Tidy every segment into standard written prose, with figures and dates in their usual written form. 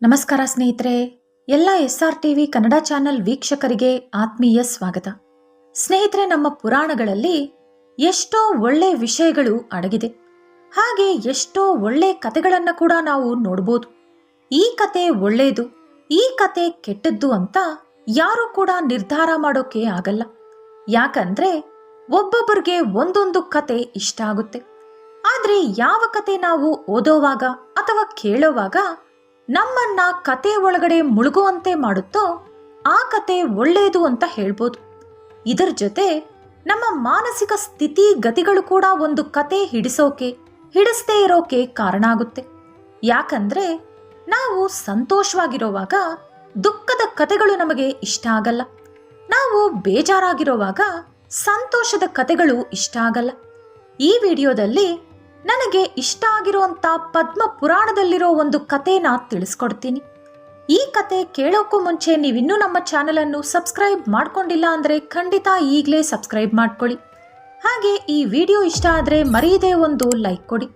ನಮಸ್ಕಾರ ಸ್ನೇಹಿತರೆ, ಎಲ್ಲ SR TV ಕನ್ನಡ ಚಾನೆಲ್ ವೀಕ್ಷಕರಿಗೆ ಆತ್ಮೀಯ ಸ್ವಾಗತ. ಸ್ನೇಹಿತರೆ, ನಮ್ಮ ಪುರಾಣಗಳಲ್ಲಿ ಎಷ್ಟೋ ಒಳ್ಳೆ ವಿಷಯಗಳು ಅಡಗಿದೆ. ಹಾಗೆ ಎಷ್ಟೋ ಒಳ್ಳೆ ಕಥೆಗಳನ್ನು ಕೂಡ ನಾವು ನೋಡ್ಬೋದು. ಈ ಕತೆ ಒಳ್ಳೆಯದು, ಈ ಕತೆ ಕೆಟ್ಟದ್ದು ಅಂತ ಯಾರೂ ಕೂಡ ನಿರ್ಧಾರ ಮಾಡೋಕೆ ಆಗಲ್ಲ. ಯಾಕಂದ್ರೆ ಒಬ್ಬೊಬ್ಬರಿಗೆ ಒಂದೊಂದು ಕತೆ ಇಷ್ಟ ಆಗುತ್ತೆ. ಆದ್ರೆ ಯಾವ ಕತೆ ನಾವು ಓದೋವಾಗ ಅಥವಾ ಕೇಳೋವಾಗ ನಮ್ಮನ್ನ ಕತೆ ಒಳಗಡೆ ಮುಳುಗುವಂತೆ ಮಾಡುತ್ತೋ ಆ ಕತೆ ಒಳ್ಳೆಯದು ಅಂತ ಹೇಳ್ಬೋದು. ಇದರ ಜೊತೆ ನಮ್ಮ ಮಾನಸಿಕ ಸ್ಥಿತಿ ಗತಿಗಳು ಕೂಡ ಒಂದು ಕತೆ ಹಿಡಿಸದೇ ಇರೋಕೆ ಕಾರಣ ಆಗುತ್ತೆ. ಯಾಕಂದ್ರೆ ನಾವು ಸಂತೋಷವಾಗಿರೋವಾಗ ದುಃಖದ ಕತೆಗಳು ನಮಗೆ ಇಷ್ಟ ಆಗಲ್ಲ. ನಾವು ಬೇಜಾರಾಗಿರೋವಾಗ ಸಂತೋಷದ ಕತೆಗಳು ಇಷ್ಟ ಆಗಲ್ಲ. ಈ ವಿಡಿಯೋದಲ್ಲಿ ನನಗೆ ಇಷ್ಟ ಆಗಿರುವಂತ ಪದ್ಮ ಪುರಾಣದಲ್ಲಿರೋ ಒಂದು ಕಥೆನ ತಿಳಿಸ್ಕೊಡ್ತೀನಿ. ಈ ಕತೆ ಕೇಳೋಕ್ಕೂ ಮುಂಚೆ ನೀವಿನ್ನೂ ನಮ್ಮ ಚಾನೆಲ್ ಅನ್ನು ಸಬ್ಸ್ಕ್ರೈಬ್ ಮಾಡ್ಕೊಂಡಿಲ್ಲ ಅಂದ್ರೆ ಖಂಡಿತ ಈಗಲೇ ಸಬ್ಸ್ಕ್ರೈಬ್ ಮಾಡ್ಕೊಳ್ಳಿ. ಹಾಗೆ ಈ ವಿಡಿಯೋ ಇಷ್ಟ ಆದ್ರೆ ಮರೆಯದೆ ಒಂದು ಲೈಕ್ ಕೊಡಿ.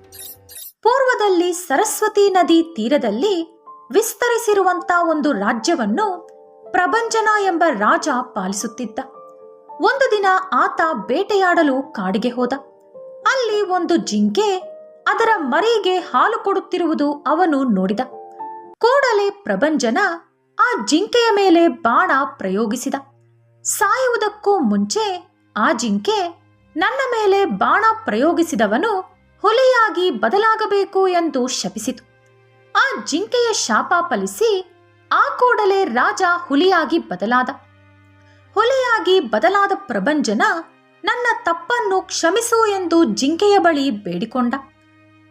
ಪೂರ್ವದಲ್ಲಿ ಸರಸ್ವತಿ ನದಿ ತೀರದಲ್ಲಿ ವಿಸ್ತರಿಸಿರುವಂತ ಒಂದು ರಾಜ್ಯವನ್ನು ಪ್ರಭಂಜನ ಎಂಬ ರಾಜ ಪಾಲಿಸುತ್ತಿದ್ದ. ಒಂದು ದಿನ ಆತ ಬೇಟೆಯಾಡಲು ಕಾಡಿಗೆ ಹೋದ. ಅಲ್ಲಿ ಒಂದು ಜಿಂಕೆ ಅದರ ಮರಿಗೆ ಹಾಲು ಕೊಡುತ್ತಿರುವುದು ಅವನು ನೋಡಿದ. ಕೂಡಲೇ ಪ್ರಭಂಜನ ಆ ಜಿಂಕೆಯ ಮೇಲೆ ಬಾಣ ಪ್ರಯೋಗಿಸಿದ. ಸಾಯುವುದಕ್ಕೂ ಮುಂಚೆ ಆ ಜಿಂಕೆ, ನನ್ನ ಮೇಲೆ ಬಾಣ ಪ್ರಯೋಗಿಸಿದವನು ಹುಲಿಯಾಗಿ ಬದಲಾಗಬೇಕು ಎಂದು ಶಪಿಸಿತು. ಆ ಜಿಂಕೆಯ ಶಾಪ ಫಲಿಸಿ ಆ ಕೂಡಲೇ ರಾಜ ಹುಲಿಯಾಗಿ ಬದಲಾದ ಪ್ರಭಂಜನ ನನ್ನ ತಪ್ಪನ್ನು ಕ್ಷಮಿಸು ಎಂದು ಜಿಂಕೆಯ ಬಳಿ ಬೇಡಿಕೊಂಡ.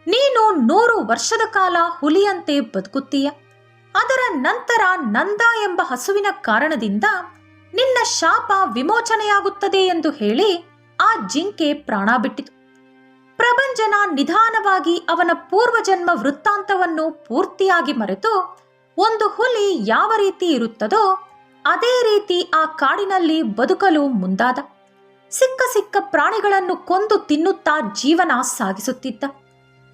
ನೀನು 100 ವರ್ಷದ ಕಾಲ ಹುಲಿಯಂತೆ ಬದುಕುತ್ತೀಯ. ಅದರ ನಂತರ ನಂದ ಎಂಬ ಹಸುವಿನ ಕಾರಣದಿಂದ ನಿನ್ನ ಶಾಪ ವಿಮೋಚನೆಯಾಗುತ್ತದೆ ಎಂದು ಹೇಳಿ ಆ ಜಿಂಕೆ ಪ್ರಾಣ ಬಿಟ್ಟಿತು. ಪ್ರಭಂಜನ ನಿಧಾನವಾಗಿ ಅವನ ಪೂರ್ವಜನ್ಮ ವೃತ್ತಾಂತವನ್ನು ಪೂರ್ತಿಯಾಗಿ ಮರೆತು ಒಂದು ಹುಲಿ ಯಾವ ರೀತಿ ಇರುತ್ತದೋ ಅದೇ ರೀತಿ ಆ ಕಾಡಿನಲ್ಲಿ ಬದುಕಲು ಮುಂದಾದ. ಸಿಕ್ಕ ಪ್ರಾಣಿಗಳನ್ನು ಕೊಂದು ತಿನ್ನುತ್ತಾ ಜೀವನ ಸಾಗಿಸುತ್ತಿದ್ದ.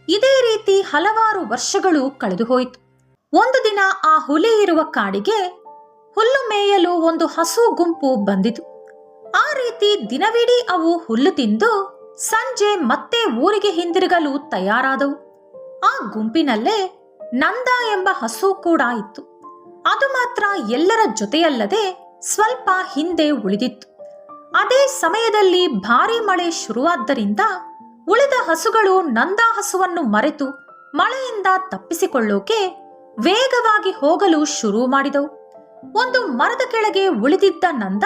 ಇದೇ ರೀತಿ ಹಲವಾರು ವರ್ಷಗಳು ಕಳೆದು ಹೋಯಿತು. ಒಂದು ದಿನ ಆ ಹುಲಿ ಇರುವ ಕಾಡಿಗೆ ಹುಲ್ಲು ಮೇಯಲು ಒಂದು ಹಸು ಗುಂಪು ಬಂದಿತು. ಆ ರೀತಿ ದಿನವಿಡೀ ಅವು ಹುಲ್ಲು ತಿಂದು ಸಂಜೆ ಮತ್ತೆ ಊರಿಗೆ ಹಿಂದಿರುಗಲು ತಯಾರಾದವು. ಆ ಗುಂಪಿನಲ್ಲೇ ನಂದ ಎಂಬ ಹಸು ಕೂಡ ಇತ್ತು. ಅದು ಮಾತ್ರ ಎಲ್ಲರ ಜೊತೆಯಲ್ಲದೆ ಸ್ವಲ್ಪ ಹಿಂದೆ ಉಳಿದಿತ್ತು. ಅದೇ ಸಮಯದಲ್ಲಿ ಭಾರೀ ಮಳೆ ಶುರುವಾದ್ದರಿಂದ ಉಳಿದ ಹಸುಗಳು ನಂದ ಹಸುವನ್ನು ಮರೆತು ಮಳೆಯಿಂದ ತಪ್ಪಿಸಿಕೊಳ್ಳೋಕೆ ವೇಗವಾಗಿ ಹೋಗಲು ಶುರು ಮಾಡಿದವು. ಒಂದು ಮರದ ಕೆಳಗೆ ಉಳಿದಿದ್ದ ನಂದ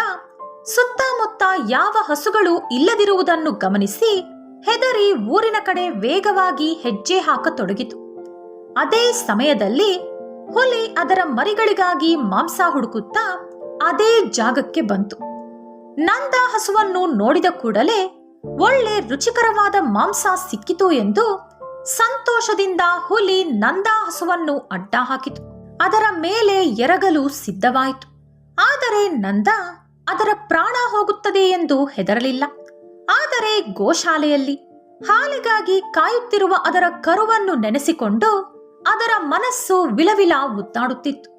ಸುತ್ತಮುತ್ತ ಯಾವ ಹಸುಗಳು ಇಲ್ಲದಿರುವುದನ್ನು ಗಮನಿಸಿ ಹೆದರಿ ಊರಿನ ಕಡೆ ವೇಗವಾಗಿ ಹೆಜ್ಜೆ ಹಾಕತೊಡಗಿತು. ಅದೇ ಸಮಯದಲ್ಲಿ ಹುಲಿ ಅದರ ಮರಿಗಳಿಗಾಗಿ ಮಾಂಸ ಹುಡುಕುತ್ತಾ ಅದೇ ಜಾಗಕ್ಕೆ ಬಂತು. ನಂದ ಹಸುವನ್ನು ನೋಡಿದ ಕೂಡಲೇ ಒಳ್ಳೆ ರುಚಿಕರವಾದ ಮಾಂಸ ಸಿಕ್ಕಿತು ಎಂದು ಸಂತೋಷದಿಂದ ಹುಲಿ ನಂದ ಹಸುವನ್ನು ಅಡ್ಡ ಹಾಕಿತು. ಅದರ ಮೇಲೆ ಎರಗಲು ಸಿದ್ಧವಾಯಿತು. ಆದರೆ ನಂದ ಅದರ ಪ್ರಾಣ ಹೋಗುತ್ತದೆ ಎಂದು ಹೆದರಲಿಲ್ಲ. ಆದರೆ ಗೋಶಾಲೆಯಲ್ಲಿ ಹಾಲಿಗಾಗಿ ಕಾಯುತ್ತಿರುವ ಅದರ ಕರುವನ್ನು ನೆನೆಸಿಕೊಂಡು ಅದರ ಮನಸ್ಸು ವಿಲವಿಲ ಒದ್ದಾಡುತ್ತಿತ್ತು.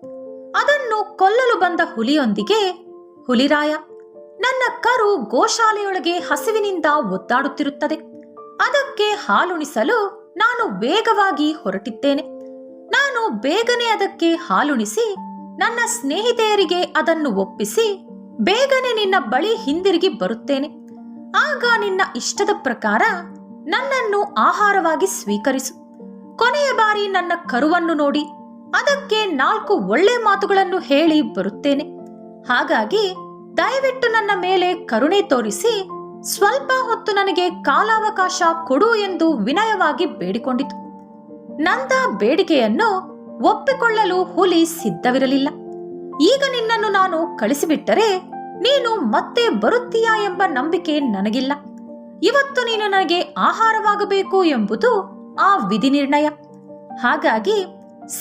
ಅದನ್ನು ಕೊಲ್ಲಲು ಬಂದ ಹುಲಿಯೊಂದಿಗೆ, ಹುಲಿರಾಯ, ನನ್ನ ಕರು ಗೋಶಾಲೆಯೊಳಗೆ ಹಸಿವಿನಿಂದ ಒದ್ದಾಡುತ್ತಿರುತ್ತದೆ. ಅದಕ್ಕೆ ಹಾಲುಣಿಸಲು ನಾನು ವೇಗವಾಗಿ ಹೊರಟಿದ್ದೇನೆ. ನಾನು ಬೇಗನೆ ಅದಕ್ಕೆ ಹಾಲುಣಿಸಿ ನನ್ನ ಸ್ನೇಹಿತೆಯರಿಗೆ ಅದನ್ನು ಒಪ್ಪಿಸಿ ಬೇಗನೆ ನಿನ್ನ ಬಳಿ ಹಿಂದಿರುಗಿ ಬರುತ್ತೇನೆ. ಆಗ ನಿನ್ನ ಇಷ್ಟದ ಪ್ರಕಾರ ನನ್ನನ್ನು ಆಹಾರವಾಗಿ ಸ್ವೀಕರಿಸು. ಕೊನೆಯ ಬಾರಿ ನನ್ನ ಕರುವನ್ನು ನೋಡಿ ಅದಕ್ಕೆ 4 ಒಳ್ಳೆ ಮಾತುಗಳನ್ನು ಹೇಳಿ ಬರುತ್ತೇನೆ. ಹಾಗಾಗಿ ದಯವಿಟ್ಟು ನನ್ನ ಮೇಲೆ ಕರುಣೆ ತೋರಿಸಿ ಸ್ವಲ್ಪ ಹೊತ್ತು ನನಗೆ ಕಾಲಾವಕಾಶ ಕೊಡು ಎಂದು ವಿನಯವಾಗಿ ಬೇಡಿಕೊಂಡಿತು. ನಂದ ಬೇಡಿಕೆಯನ್ನು ಒಪ್ಪಿಕೊಳ್ಳಲು ಹುಲಿ ಸಿದ್ಧವಿರಲಿಲ್ಲ. ಈಗ ನಿನ್ನನ್ನು ನಾನು ಕಳಿಸಿಬಿಟ್ಟರೆ ನೀನು ಮತ್ತೆ ಬರುತ್ತೀಯಾ ಎಂಬ ನಂಬಿಕೆ ನನಗಿಲ್ಲ. ಇವತ್ತು ನೀನು ನನಗೆ ಆಹಾರವಾಗಬೇಕು ಎಂಬುದು ಆ ವಿಧಿ ನಿರ್ಣಯ. ಹಾಗಾಗಿ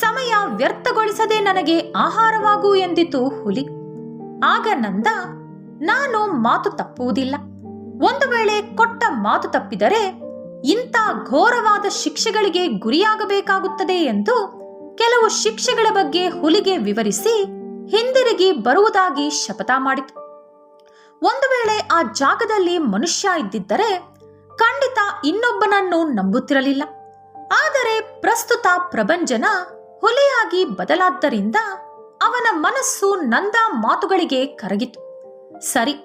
ಸಮಯ ವ್ಯರ್ಥಗೊಳಿಸದೆ ನನಗೆ ಆಹಾರವಾಗು ಎಂದಿತು ಹುಲಿ. ಆಗ ನಂದ, ನಾನು ಮಾತು ತಪ್ಪುವುದಿಲ್ಲ. ಒಂದು ವೇಳೆ ಕೊಟ್ಟ ಮಾತು ತಪ್ಪಿದರೆ ಇಂಥ ಘೋರವಾದ ಶಿಕ್ಷೆಗಳಿಗೆ ಗುರಿಯಾಗಬೇಕಾಗುತ್ತದೆ ಎಂದು ಕೆಲವು ಶಿಕ್ಷೆಗಳ ಬಗ್ಗೆ ಹುಲಿಗೆ ವಿವರಿಸಿ ಹಿಂದಿರುಗಿ ಬರುವುದಾಗಿ ಶಪಥ ಮಾಡಿತು. ಒಂದು ವೇಳೆ ಆ ಜಾಗದಲ್ಲಿ ಮನುಷ್ಯ ಇದ್ದಿದ್ದರೆ ಖಂಡಿತ ಇನ್ನೊಬ್ಬನನ್ನು ನಂಬುತ್ತಿರಲಿಲ್ಲ. ಆದರೆ ಪ್ರಸ್ತುತ ಪ್ರಭಂಜನ ಹುಲಿಯಾಗಿ ಬದಲಾದ್ದರಿಂದ ಅವನ ಮನಸ್ಸು ನಂದ ಮಾತುಗಳಿಗೆ ಕರಗಿತು. ಸರಿ,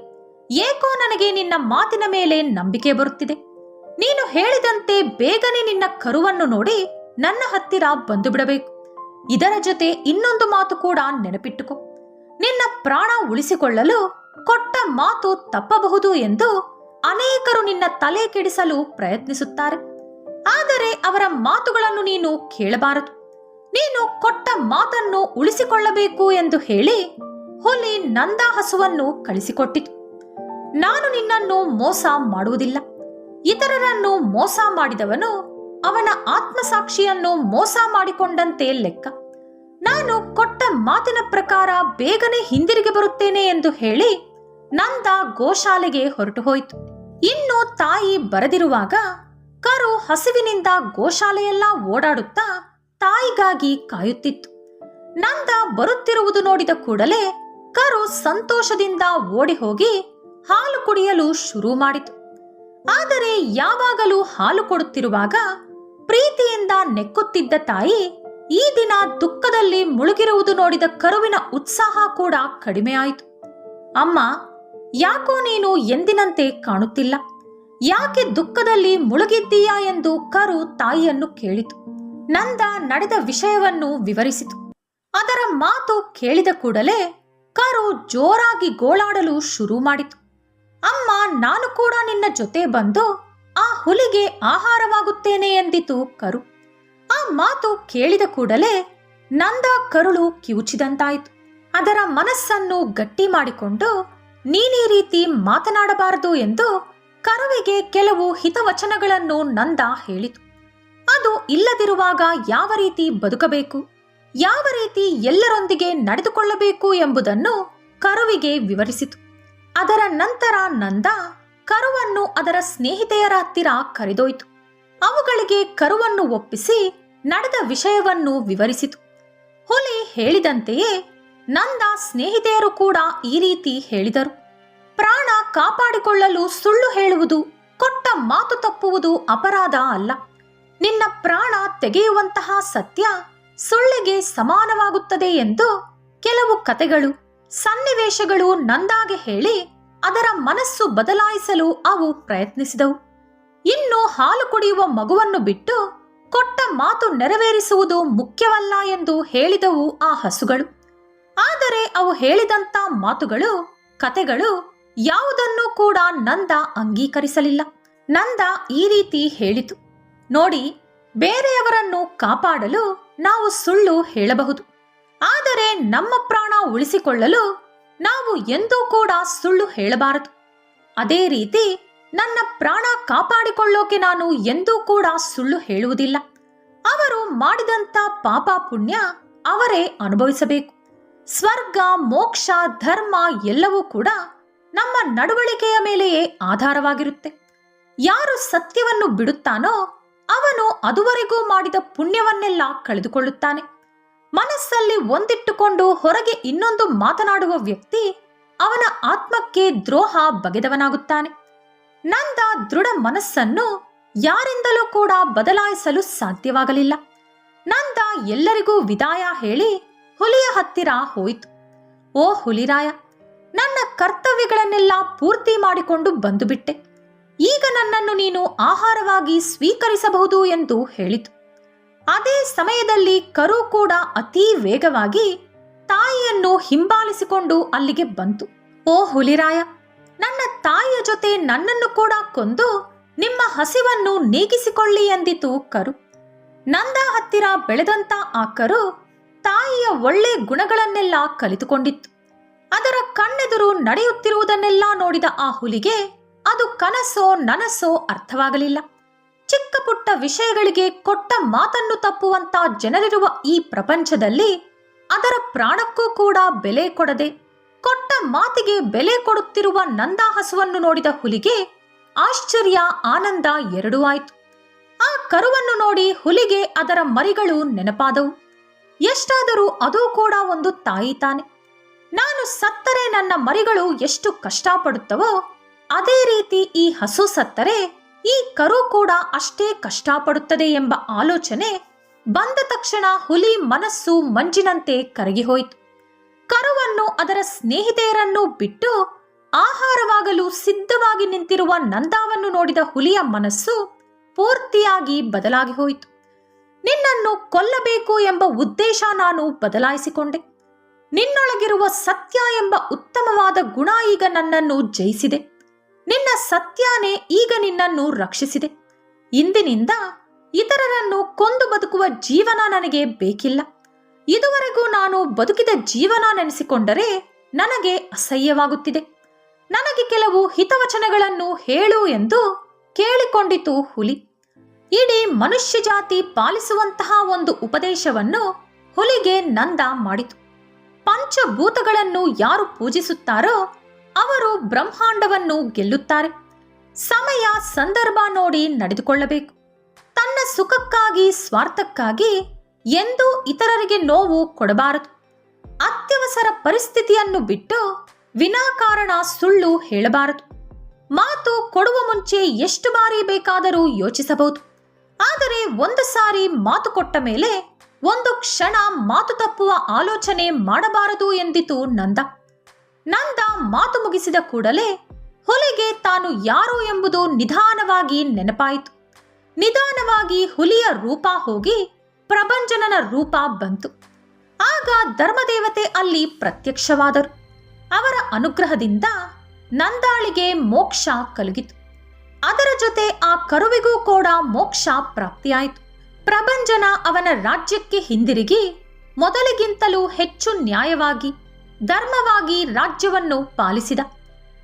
ಏಕೋ ನನಗೆ ನಿನ್ನ ಮಾತಿನ ಮೇಲೆ ನಂಬಿಕೆ ಬರುತ್ತಿದೆ. ನೀನು ಹೇಳಿದಂತೆ ಬೇಗನೆ ನಿನ್ನ ಕರುವನ್ನು ನೋಡಿ ನನ್ನ ಹತ್ತಿರ ಬಂದು ಬಿಡಬೇಕು. ಇದರ ಜೊತೆ ಇನ್ನೊಂದು ಮಾತು ಕೂಡ ನೆನಪಿಟ್ಟುಕೋ. ನಿನ್ನ ಪ್ರಾಣ ಉಳಿಸಿಕೊಳ್ಳಲು ಕೊಟ್ಟ ಮಾತು ತಪ್ಪಬಹುದು ಎಂದು ಅನೇಕರು ನಿನ್ನ ತಲೆ ಕೆಡಿಸಲು ಪ್ರಯತ್ನಿಸುತ್ತಾರೆ. ಆದರೆ ಅವರ ಮಾತುಗಳನ್ನು ನೀನು ಕೇಳಬಾರದು. ನೀನು ಕೊಟ್ಟ ಮಾತನ್ನು ಉಳಿಸಿಕೊಳ್ಳಬೇಕು ಎಂದು ಹೇಳಿ ಹುಲಿ ನಂದ ಹಸುವನ್ನು ಕಳಿಸಿಕೊಟ್ಟಿತು. ನಾನು ನಿನ್ನನ್ನು ಮೋಸ ಮಾಡುವುದಿಲ್ಲ. ಇತರರನ್ನು ಮೋಸ ಮಾಡಿದವನು ಅವನ ಆತ್ಮಸಾಕ್ಷಿಯನ್ನು ಮೋಸ ಮಾಡಿಕೊಂಡಂತೆ ಲೆಕ್ಕ. ನಾನು ಕೊಟ್ಟ ಮಾತಿನ ಪ್ರಕಾರ ಬೇಗನೆ ಹಿಂದಿರುಗಿ ಬರುತ್ತೇನೆ ಎಂದು ಹೇಳಿ ನಂದ ಗೋಶಾಲೆಗೆ ಹೊರಟು ಹೋಯಿತು. ಇನ್ನು ತಾಯಿ ಬರದಿರುವಾಗ ಕರು ಹಸಿವಿನಿಂದ ಗೋಶಾಲೆಯೆಲ್ಲ ಓಡಾಡುತ್ತಾ ತಾಯಿಗಾಗಿ ಕಾಯುತ್ತಿತ್ತು. ನಂದ ಬರುತ್ತಿರುವುದು ನೋಡಿದ ಕೂಡಲೇ ಕರು ಸಂತೋಷದಿಂದ ಓಡಿ ಹೋಗಿ ಹಾಲು ಕುಡಿಯಲು ಶುರು ಮಾಡಿತು. ಆದರೆ ಯಾವಾಗಲೂ ಹಾಲು ಕೊಡುತ್ತಿರುವಾಗ ಪ್ರೀತಿಯಿಂದ ನೆಕ್ಕುತ್ತಿದ್ದ ತಾಯಿ ಈ ದಿನ ದುಃಖದಲ್ಲಿ ಮುಳುಗಿರುವುದು ನೋಡಿದ ಕರುವಿನ ಉತ್ಸಾಹ ಕೂಡ ಕಡಿಮೆಯಾಯಿತು. ಅಮ್ಮ, ಯಾಕೋ ನೀನು ಎಂದಿನಂತೆ ಕಾಣುತ್ತಿಲ್ಲ? ಯಾಕೆ ದುಃಖದಲ್ಲಿ ಮುಳುಗಿದ್ದೀಯಾ ಎಂದು ಕರು ತಾಯಿಯನ್ನು ಕೇಳಿತು. ನಂದ ನಡೆದ ವಿಷಯವನ್ನು ವಿವರಿಸಿತು. ಅದರ ಮಾತು ಕೇಳಿದ ಕೂಡಲೇ ಕರು ಜೋರಾಗಿ ಗೋಳಾಡಲು ಶುರು ಮಾಡಿತು. ಅಮ್ಮ, ನಾನು ಕೂಡ ನಿನ್ನ ಜೊತೆ ಬಂದು ಆ ಹುಲಿಗೆ ಆಹಾರವಾಗುತ್ತೇನೆ ಎಂದಿತು ಕರು. ಆ ಮಾತು ಕೇಳಿದ ಕೂಡಲೇ ನಂದ ಕರುಳು ಕಿವುಚಿದಂತಾಯಿತು. ಅದರ ಮನಸ್ಸನ್ನು ಗಟ್ಟಿ ಮಾಡಿಕೊಂಡು ನೀನೀ ರೀತಿ ಮಾತನಾಡಬಾರದು ಎಂದು ಕರುವಿಗೆ ಕೆಲವು ಹಿತವಚನಗಳನ್ನು ನಂದ ಹೇಳಿತು. ಅದು ಇಲ್ಲದಿರುವಾಗ ಯಾವ ರೀತಿ ಬದುಕಬೇಕು, ಯಾವ ರೀತಿ ಎಲ್ಲರೊಂದಿಗೆ ನಡೆದುಕೊಳ್ಳಬೇಕು ಎಂಬುದನ್ನು ಕರುವಿಗೆ ವಿವರಿಸಿತು. ಅದರ ನಂತರ ನಂದ ಕರುವನ್ನು ಅದರ ಸ್ನೇಹಿತೆಯರ ಹತ್ತಿರ ಕರೆದೊಯ್ತು. ಅವುಗಳಿಗೆ ಕರುವನ್ನು ಒಪ್ಪಿಸಿ ನಡೆದ ವಿಷಯವನ್ನು ವಿವರಿಸಿತು. ಹುಲಿ ಹೇಳಿದಂತೆಯೇ ನಂದ ಸ್ನೇಹಿತೆಯರು ಕೂಡ ಈ ರೀತಿ ಹೇಳಿದರು. ಪ್ರಾಣ ಕಾಪಾಡಿಕೊಳ್ಳಲು ಸುಳ್ಳು ಹೇಳುವುದು, ಕೊಟ್ಟ ಮಾತು ತಪ್ಪುವುದು ಅಪರಾಧ ಅಲ್ಲ. ನಿನ್ನ ಪ್ರಾಣ ತೆಗೆಯುವಂತಹ ಸತ್ಯ ಸುಳ್ಳಿಗೆ ಸಮಾನವಾಗುತ್ತದೆ ಎಂದು ಕೆಲವು ಕತೆಗಳು, ಸನ್ನಿವೇಶಗಳು ನಂದಾಗೆ ಹೇಳಿ ಅದರ ಮನಸ್ಸು ಬದಲಾಯಿಸಲು ಅವು ಪ್ರಯತ್ನಿಸಿದವು. ಇನ್ನು ಹಾಲು ಕುಡಿಯುವ ಮಗುವನ್ನು ಬಿಟ್ಟು ಕೊಟ್ಟ ಮಾತು ನೆರವೇರಿಸುವುದು ಮುಖ್ಯವಲ್ಲ ಎಂದು ಹೇಳಿದವು ಆ ಹಸುಗಳು. ಆದರೆ ಅವು ಹೇಳಿದಂತ ಮಾತುಗಳು, ಕತೆಗಳು ಯಾವುದನ್ನೂ ಕೂಡ ನಂದ ಅಂಗೀಕರಿಸಲಿಲ್ಲ. ನಂದ ಈ ರೀತಿ ಹೇಳಿತು, ನೋಡಿ, ಬೇರೆಯವರನ್ನು ಕಾಪಾಡಲು ನಾವು ಸುಳ್ಳು ಹೇಳಬಹುದು, ಆದರೆ ನಮ್ಮ ಪ್ರಾಣ ಉಳಿಸಿಕೊಳ್ಳಲು ನಾವು ಎಂದೂ ಕೂಡ ಸುಳ್ಳು ಹೇಳಬಾರದು. ಅದೇ ರೀತಿ ನನ್ನ ಪ್ರಾಣ ಕಾಪಾಡಿಕೊಳ್ಳೋಕೆ ನಾನು ಎಂದೂ ಕೂಡ ಸುಳ್ಳು ಹೇಳುವುದಿಲ್ಲ. ಅವರು ಮಾಡಿದಂತ ಪಾಪ ಪುಣ್ಯ ಅವರೇ ಅನುಭವಿಸಬೇಕು. ಸ್ವರ್ಗ, ಮೋಕ್ಷ, ಧರ್ಮ ಎಲ್ಲವೂ ಕೂಡ ನಮ್ಮ ನಡವಳಿಕೆಯ ಮೇಲೆಯೇ ಆಧಾರವಾಗಿರುತ್ತೆ. ಯಾರು ಸತ್ಯವನ್ನು ಬಿಡುತ್ತಾನೋ ಅವನು ಅದುವರೆಗೂ ಮಾಡಿದ ಪುಣ್ಯವನ್ನೆಲ್ಲ ಕಳೆದುಕೊಳ್ಳುತ್ತಾನೆ. ಮನಸ್ಸಲ್ಲಿ ಒಂದಿಟ್ಟುಕೊಂಡು ಹೊರಗೆ ಇನ್ನೊಂದು ಮಾತನಾಡುವ ವ್ಯಕ್ತಿ ಅವನ ಆತ್ಮಕ್ಕೆ ದ್ರೋಹ ಬಗೆದವನಾಗುತ್ತಾನೆ. ನಂದ ದೃಢ ಮನಸ್ಸನ್ನು ಯಾರಿಂದಲೂ ಕೂಡ ಬದಲಾಯಿಸಲು ಸಾಧ್ಯವಾಗಲಿಲ್ಲ. ನಂದ ಎಲ್ಲರಿಗೂ ವಿದಾಯ ಹೇಳಿ ಹುಲಿಯ ಹತ್ತಿರ ಹೋಯಿತು. ಓ ಹುಲಿರಾಯ, ನನ್ನ ಕರ್ತವ್ಯಗಳನ್ನೆಲ್ಲ ಪೂರ್ತಿ ಮಾಡಿಕೊಂಡು ಬಂದು ಬಿಟ್ಟೆ. ಈಗ ನನ್ನನ್ನು ನೀನು ಆಹಾರವಾಗಿ ಸ್ವೀಕರಿಸಬಹುದು ಎಂದು ಹೇಳಿತು. ಅದೇ ಸಮಯದಲ್ಲಿ ಕರು ಕೂಡ ಅತೀ ವೇಗವಾಗಿ ತಾಯಿಯನ್ನು ಹಿಂಬಾಲಿಸಿಕೊಂಡು ಅಲ್ಲಿಗೆ ಬಂತು. ಓ ಹುಲಿರಾಯ, ನನ್ನ ತಾಯಿಯ ಜೊತೆ ನನ್ನನ್ನು ಕೂಡ ಕೊಂದು ನಿಮ್ಮ ಹಸಿವನ್ನು ನೀಗಿಸಿಕೊಳ್ಳಿ ಎಂದಿತು ಕರು. ನಂದ ಹತ್ತಿರ ಬೆಳೆದಂತ ಆ ಕರು ತಾಯಿಯ ಒಳ್ಳೆ ಗುಣಗಳನ್ನೆಲ್ಲ ಕಲಿತುಕೊಂಡಿತ್ತು. ಅದರ ಕಣ್ಣೆದುರು ನಡೆಯುತ್ತಿರುವುದನ್ನೆಲ್ಲ ನೋಡಿದ ಆ ಹುಲಿಗೆ ಅದು ಕನಸೋ ನನಸೋ ಅರ್ಥವಾಗಲಿಲ್ಲ. ಚಿಕ್ಕ ಪುಟ್ಟ ವಿಷಯಗಳಿಗೆ ಕೊಟ್ಟ ಮಾತನ್ನು ತಪ್ಪುವಂತ ಜನರಿರುವ ಈ ಪ್ರಪಂಚದಲ್ಲಿ ಅದರ ಪ್ರಾಣಕ್ಕೂ ಕೂಡ ಬೆಲೆ ಕೊಡದೆ ಕೊಟ್ಟ ಮಾತಿಗೆ ಬೆಲೆ ಕೊಡುತ್ತಿರುವ ನಂದ ಹಸುವನ್ನು ನೋಡಿದ ಹುಲಿಗೆ ಆಶ್ಚರ್ಯ, ಆನಂದ ಎರಡೂ ಆಯಿತು. ಆ ಕರುವನ್ನು ನೋಡಿ ಹುಲಿಗೆ ಅದರ ಮರಿಗಳು ನೆನಪಾದವು. ಎಷ್ಟಾದರೂ ಅದು ಕೂಡ ಒಂದು ತಾಯಿ ತಾನೆ. ನಾನು ಸತ್ತರೆ ನನ್ನ ಮರಿಗಳು ಎಷ್ಟು ಕಷ್ಟಪಡುತ್ತವೋ ಅದೇ ರೀತಿ ಈ ಹಸು ಸತ್ತರೆ ಈ ಕರು ಕೂಡ ಅಷ್ಟೇ ಕಷ್ಟಪಡುತ್ತದೆ ಎಂಬ ಆಲೋಚನೆ ಬಂದ ತಕ್ಷಣ ಹುಲಿ ಮನಸ್ಸು ಮಂಜಿನಂತೆ ಕರಗಿ ಹೋಯಿತು. ಕರುವನ್ನು ಅದರ ಸ್ನೇಹಿತೆಯರನ್ನು ಬಿಟ್ಟು ಆಹಾರವಾಗಲು ಸಿದ್ಧವಾಗಿ ನಿಂತಿರುವ ನಂದಾವನ್ನು ನೋಡಿದ ಹುಲಿಯ ಮನಸ್ಸು ಪೂರ್ತಿಯಾಗಿ ಬದಲಾಗಿ ಹೋಯಿತು. ನಿನ್ನನ್ನು ಕೊಲ್ಲಬೇಕು ಎಂಬ ಉದ್ದೇಶ ನಾನು ಬದಲಾಯಿಸಿಕೊಂಡೆ. ನಿನ್ನೊಳಗಿರುವ ಸತ್ಯ ಎಂಬ ಉತ್ತಮವಾದ ಗುಣ ಈಗ ನನ್ನನ್ನು ಜಯಿಸಿದೆ. ನಿನ್ನ ಸತ್ಯನೇ ಈಗ ನಿನ್ನನ್ನು ರಕ್ಷಿಸಿದೆ. ಇಂದಿನಿಂದ ಇತರರನ್ನು ಕೊಂದು ಬದುಕುವ ಜೀವನ ನನಗೆ ಬೇಕಿಲ್ಲ. ಇದುವರೆಗೂ ನಾನು ಬದುಕಿದ ಜೀವನ ನೆನೆಸಿಕೊಂಡರೆ ನನಗೆ ಅಸಹ್ಯವಾಗುತ್ತಿದೆ. ನನಗೆ ಕೆಲವು ಹಿತವಚನಗಳನ್ನು ಹೇಳು ಎಂದು ಕೇಳಿಕೊಂಡಿತು ಹುಲಿ. ಇಡೀ ಮನುಷ್ಯ ಜಾತಿ ಪಾಲಿಸುವಂತಹ ಒಂದು ಉಪದೇಶವನ್ನು ಹುಲಿಗೆ ನಂದ ಮಾಡಿತು. ಪಂಚಭೂತಗಳನ್ನು ಯಾರು ಪೂಜಿಸುತ್ತಾರೋ ಅವರು ಬ್ರಹ್ಮಾಂಡವನ್ನು ಗೆಲ್ಲುತ್ತಾರೆ. ಸಮಯ ಸಂದರ್ಭ ನೋಡಿ ನಡೆದುಕೊಳ್ಳಬೇಕು. ತನ್ನ ಸುಖಕ್ಕಾಗಿ ಸ್ವಾರ್ಥಕ್ಕಾಗಿ ಎಂದೂ ಇತರರಿಗೆ ನೋವು ಕೊಡಬಾರದು. ಅತ್ಯವಸರ ಪರಿಸ್ಥಿತಿಯನ್ನು ಬಿಟ್ಟು ವಿನಾಕಾರಣ ಸುಳ್ಳು ಹೇಳಬಾರದು. ಮಾತು ಕೊಡುವ ಮುಂಚೆ ಎಷ್ಟು ಬಾರಿ ಬೇಕಾದರೂ ಯೋಚಿಸಬಹುದು. ಆದರೆ ಒಂದು ಸಾರಿ ಮಾತು ಕೊಟ್ಟ ಮೇಲೆ ಒಂದು ಕ್ಷಣ ಮಾತು ತಪ್ಪುವ ಆಲೋಚನೆ ಮಾಡಬಾರದು ಎಂದಿತು ನಂದ. ನಂದ ಮಾತು ಮುಗಿಸಿದ ಕೂಡಲೇ ಹುಲಿಗೆ ತಾನು ಯಾರು ಎಂಬುದು ನಿಧಾನವಾಗಿ ನೆನಪಾಯಿತು. ನಿಧಾನವಾಗಿ ಹುಲಿಯ ರೂಪ ಹೋಗಿ ಪ್ರಭಂಜನನ ರೂಪ ಬಂತು. ಆಗ ಧರ್ಮದೇವತೆ ಅಲ್ಲಿ ಪ್ರತ್ಯಕ್ಷವಾದರು. ಅವರ ಅನುಗ್ರಹದಿಂದ ನಂದಾಳಿಗೆ ಮೋಕ್ಷ ಕಲುಗಿತು. ಅದರ ಜೊತೆ ಆ ಕರುವಿಗೂ ಕೂಡ ಮೋಕ್ಷ ಪ್ರಾಪ್ತಿಯಾಯಿತು. ಪ್ರಭಂಜನ ಅವನ ರಾಜ್ಯಕ್ಕೆ ಹಿಂದಿರುಗಿ ಮೊದಲಿಗಿಂತಲೂ ಹೆಚ್ಚು ನ್ಯಾಯವಾಗಿ ಧರ್ಮವಾಗಿ ರಾಜ್ಯವನ್ನು ಪಾಲಿಸಿದ.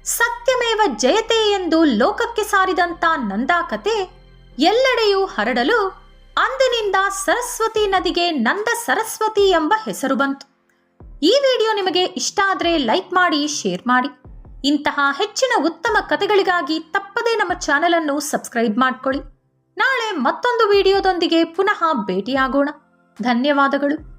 ಸತ್ಯಮೇವ ಜಯತೆ ಎಂದು ಲೋಕಕ್ಕೆ ಸಾರಿದಂತ ನಂದಾಕತೆ ಎಲ್ಲೆಡೆಯೂ ಹರಡಲು ಅಂದಿನಿಂದ ಸರಸ್ವತಿ ನದಿಗೆ ನಂದ ಸರಸ್ವತಿ ಎಂಬ ಹೆಸರು ಬಂತು. ಈ ವಿಡಿಯೋ ನಿಮಗೆ ಇಷ್ಟ ಆದರೆ ಲೈಕ್ ಮಾಡಿ, ಶೇರ್ ಮಾಡಿ. ಇಂತಹ ಹೆಚ್ಚಿನ ಉತ್ತಮ ಕಥೆಗಳಿಗಾಗಿ ತಪ್ಪದೇ ನಮ್ಮ ಚಾನೆಲ್ ಅನ್ನು ಸಬ್ಸ್ಕ್ರೈಬ್ ಮಾಡ್ಕೊಳ್ಳಿ. ನಾಳೆ ಮತ್ತೊಂದು ವಿಡಿಯೋದೊಂದಿಗೆ ಪುನಃ ಭೇಟಿಯಾಗೋಣ. ಧನ್ಯವಾದಗಳು.